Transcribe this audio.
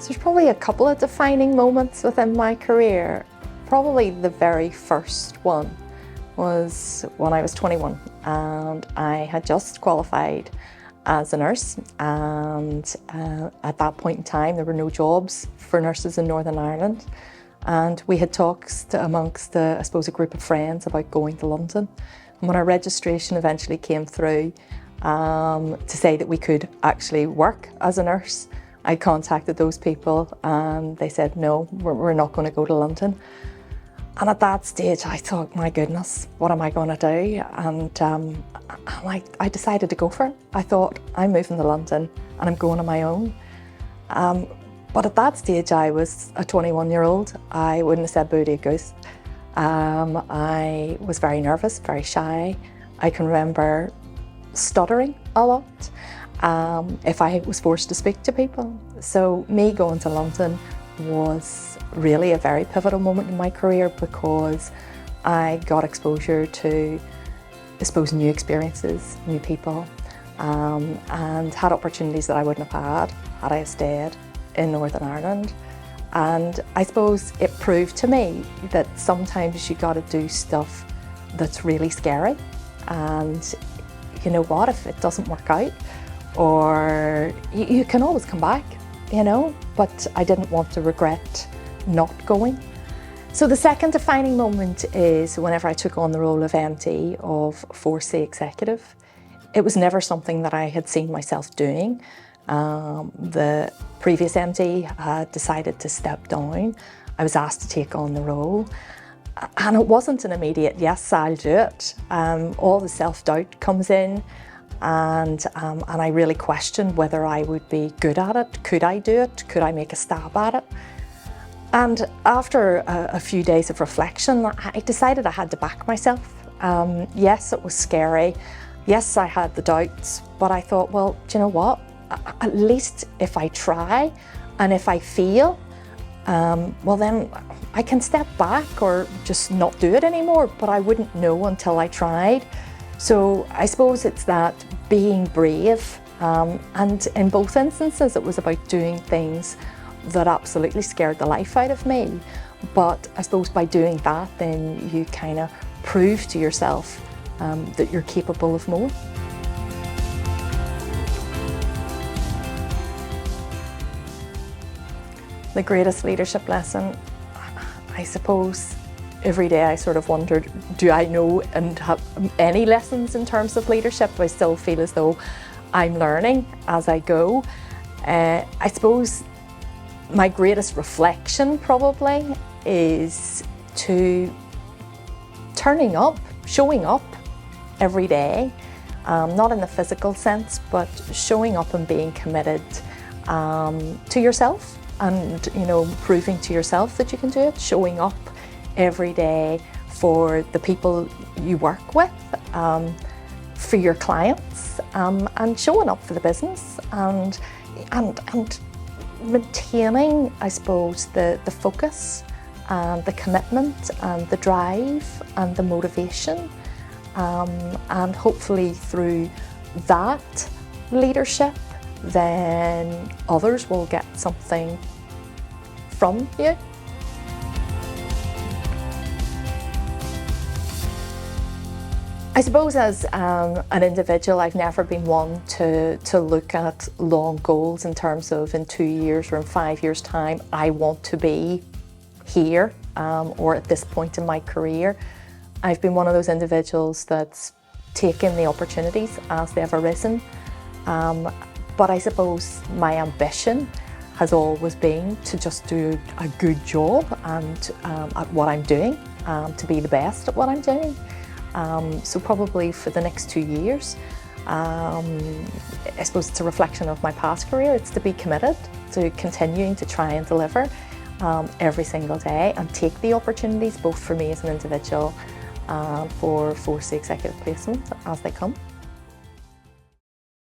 So there's probably a couple of defining moments within my career. Probably the very first one was when I was 21 and I had just qualified as a nurse, and at that point in time there were no jobs for nurses in Northern Ireland, and we had talks amongst I suppose a group of friends about going to London. And when our registration eventually came through to say that we could actually work as a nurse, I contacted those people and they said, no, we're not going to go to London. And at that stage I thought, my goodness, what am I going to do? And I decided to go for it. I thought, I'm moving to London and I'm going on my own. But at that stage I was a 21-year-old. I wouldn't have said boo to a goose. I was very nervous, very shy. I can remember stuttering a lot if I was forced to speak to people. So me going to London was really a very pivotal moment in my career because I got exposure to, I suppose, new experiences, new people, and had opportunities that I wouldn't have had I stayed in Northern Ireland. And I suppose it proved to me that sometimes you got to do stuff that's really scary, and you know what, if it doesn't work out, or you can always come back, you know, but I didn't want to regret not going. So the second defining moment is whenever I took on the role of MD of 4C Executive. It was never something that I had seen myself doing. The previous MD had decided to step down. I was asked to take on the role, and it wasn't an immediate, yes, I'll do it. All the self-doubt comes in, and I really questioned whether I would be good at it. Could I do it? Could I make a stab at it? And after a few days of reflection, I decided I had to back myself. Yes, it was scary. Yes, I had the doubts, but I thought, well, do you know what? At least if I try and if I fail, well then I can step back or just not do it anymore, but I wouldn't know until I tried. So I suppose it's that being brave, and in both instances it was about doing things that absolutely scared the life out of me. But I suppose by doing that then you kind of prove to yourself that you're capable of more. The greatest leadership lesson, I suppose every day I sort of wondered, do I know and have any lessons in terms of leadership? I still feel as though I'm learning as I go. I suppose my greatest reflection probably is to turning up, showing up every day, not in the physical sense, but showing up and being committed to yourself, and you know, proving to yourself that you can do it, showing up every day for the people you work with, for your clients, and showing up for the business, and maintaining, I suppose, the focus and the commitment and the drive and the motivation, and hopefully through that leadership then others will get something from you. I suppose as an individual, I've never been one to look at long goals in terms of in 2 years or in 5 years' time, I want to be here or at this point in my career. I've been one of those individuals that's taken the opportunities as they've arisen. But I suppose my ambition has always been to just do a good job and at what I'm doing, to be the best at what I'm doing. So probably for the next 2 years, I suppose it's a reflection of my past career. It's to be committed to continuing to try and deliver every single day and take the opportunities, both for me as an individual and for 4C Executive Placement as they come.